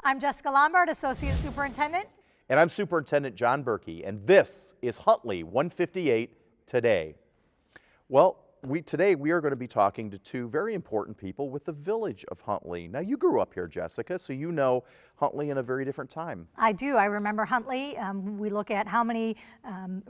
I'm Jessica Lombard, Associate Superintendent. And I'm Superintendent John Berkey, and this is Huntley 158 Today. Well, today we are going to be talking to two very important people with the village of Huntley. Now, you grew up here, Jessica, so you know Huntley in a very different time. I do. I remember Huntley. We look at how many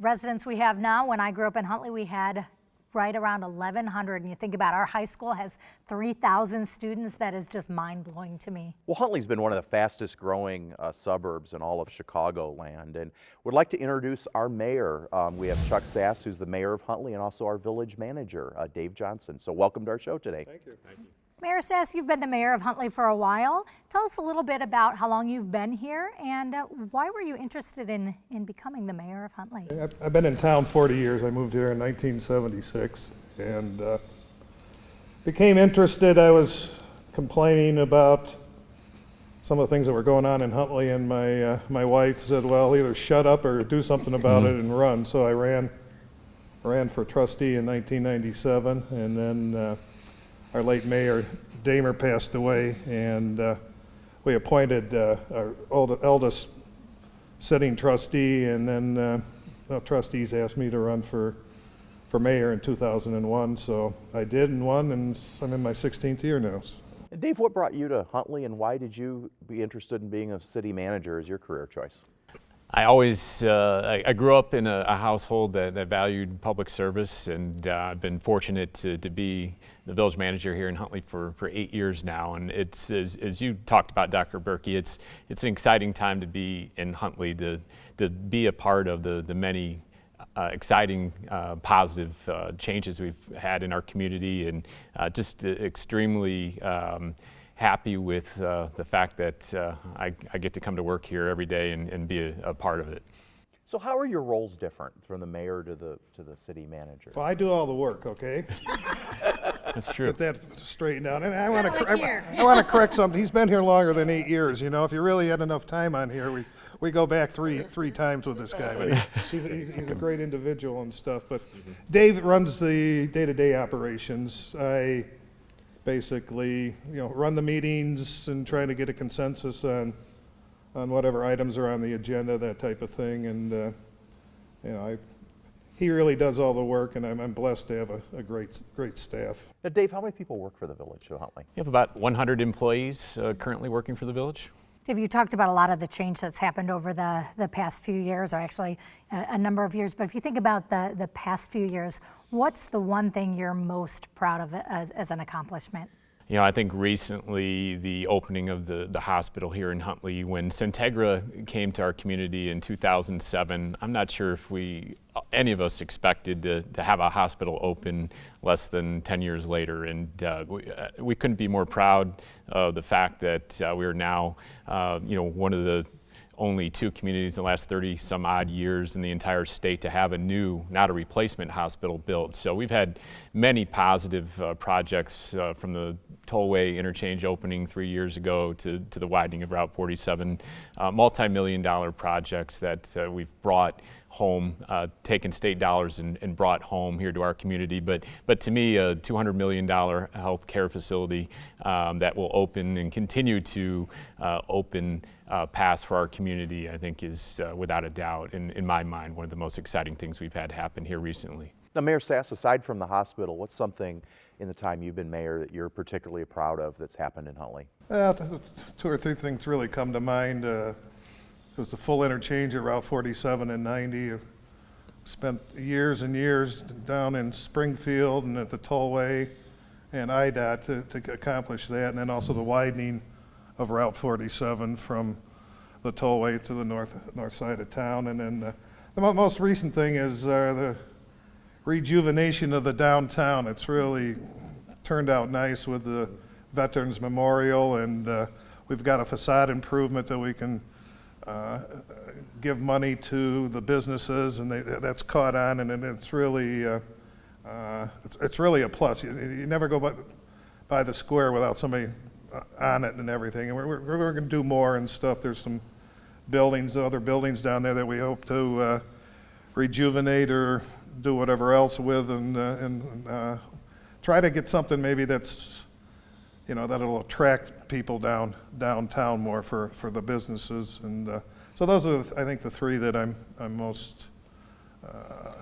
residents we have now. When I grew up in Huntley, we had right around 1,100. And you think about our high school has 3,000 students. That is just mind-blowing to me. Well, Huntley's been one of the fastest growing suburbs in all of Chicagoland, and would like to introduce our mayor. We have Chuck Sass, who's the mayor of Huntley, and also our village manager, Dave Johnson. So welcome to our show today. Thank you. Thank you. Mayor Sass, you've been the mayor of Huntley for a while. Tell us a little bit about how long you've been here and why were you interested in becoming the mayor of Huntley? I've been in town 40 years. I moved here in 1976 and became interested. I was complaining about some of the things that were going on in Huntley, and my wife said, well, either shut up or do something about it and run. So I ran for trustee in 1997, and then our late mayor, Damer, passed away, and we appointed our eldest sitting trustee, and then the trustees asked me to run for mayor in 2001, so I did and won, and I'm in my 16th year now. And Dave, what brought you to Huntley, and why did you be interested in being a city manager as your career choice? I always, I grew up in a household that valued public service, and I've been fortunate to be the village manager here in Huntley for 8 years now. And it's, as you talked about, Dr. Berkey, it's an exciting time to be in Huntley, to be a part of the many exciting, positive changes we've had in our community, and just extremely happy with the fact that I get to come to work here every day and be a part of it. So how are your roles different from the mayor to the city manager? Well, I do all the work, okay? That's true. Get that straightened out. And I want to correct something. He's been here longer than 8 years. You know, if you really had enough time on here, we go back three times with this guy. But he's a great individual and stuff. But Dave runs the day-to-day operations. I basically, run the meetings and trying to get a consensus on whatever items are on the agenda, that type of thing. And he really does all the work, and I'm blessed to have a great staff. Now, Dave, how many people work for the village of Huntley? We have about 100 employees currently working for the village. Dave, you talked about a lot of the change that's happened over the past few years, or actually a number of years, but if you think about the past few years, what's the one thing you're most proud of as an accomplishment? I think recently the opening of the hospital here in Huntley, when Centegra came to our community in 2007, I'm not sure if any of us expected to have a hospital open less than 10 years later, and we couldn't be more proud of the fact that we are now one of the only two communities in the last 30 some odd years in the entire state to have a new, not a replacement hospital built. So we've had many positive projects from the tollway interchange opening 3 years ago to the widening of Route 47, multi-million-dollar projects that we've brought home, taken state dollars and brought home here to our community. But to me, a $200 million health care facility that will open and continue to open paths for our community, I think is without a doubt, in my mind, one of the most exciting things we've had happen here recently. Now, Mayor Sass, aside from the hospital, what's something in the time you've been mayor that you're particularly proud of that's happened in Huntley? Two or three things really come to mind. It was the full interchange at Route 47 and 90. Spent years and years down in Springfield and at the tollway and IDOT to accomplish that, and then also the widening of Route 47 from the tollway to the north side of town. And then the most recent thing is the rejuvenation of the downtown. It's really turned out nice with the Veterans Memorial, and we've got a facade improvement that we can give money to the businesses, and that's caught on, and it's really it's really a plus. You never go by the square without somebody on it and everything, and we're going to do more and stuff. There's some other buildings down there that we hope to rejuvenate or do whatever else with, and try to get something maybe that's you know, that'll attract people downtown more for the businesses. And so those are, I think, the three that I'm most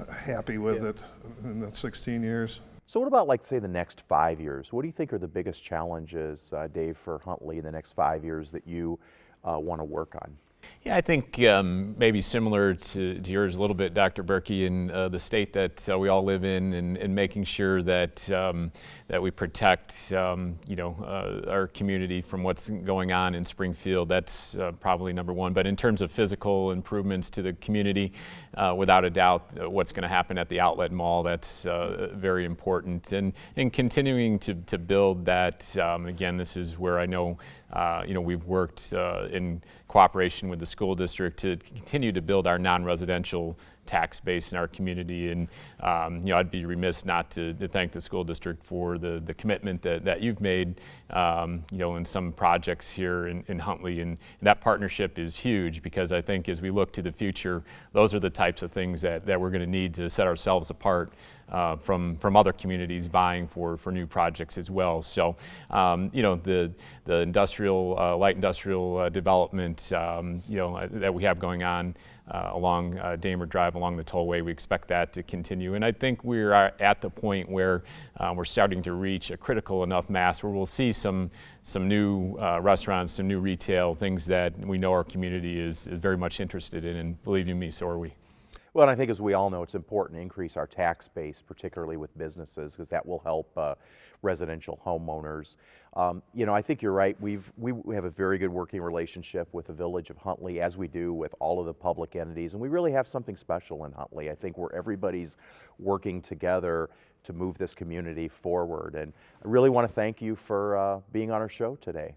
happy with it in the 16 years. So what about, like, say, the next 5 years? What do you think are the biggest challenges, Dave, for Huntley in the next 5 years that you want to work on? Yeah, I think maybe similar to yours a little bit, Dr. Berkey, in the state that we all live in, and making sure that that we protect our community from what's going on in Springfield. That's probably number one. But in terms of physical improvements to the community, without a doubt, what's going to happen at the outlet mall, that's very important. And continuing to build that. Again, this is where I know we've worked in cooperation with the school district to continue to build our non-residential tax base in our community. And I'd be remiss not to thank the school district for the commitment that you've made in some projects here in Huntley. And that partnership is huge, because I think as we look to the future, those are the types of things that we're going to need to set ourselves apart from other communities vying for new projects as well. So the industrial light industrial development that we have going on along Damer Drive, along the tollway, we expect that to continue. And I think we're at the point where we're starting to reach a critical enough mass where we'll see some new restaurants, some new retail, things that we know our community is very much interested in, and believe you me, so are we. Well, and I think, as we all know, it's important to increase our tax base, particularly with businesses, because that will help residential homeowners. I think you're right. We have a very good working relationship with the village of Huntley, as we do with all of the public entities, and we really have something special in Huntley. I think where everybody's working together to move this community forward. And I really want to thank you for being on our show today.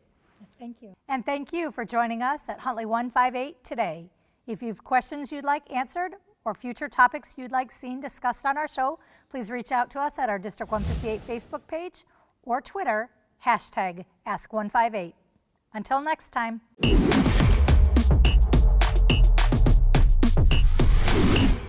Thank you. And thank you for joining us at Huntley 158 today. If you have questions you'd like answered, or future topics you'd like seen discussed on our show, please reach out to us at our District 158 Facebook page or Twitter, #Ask158. Until next time.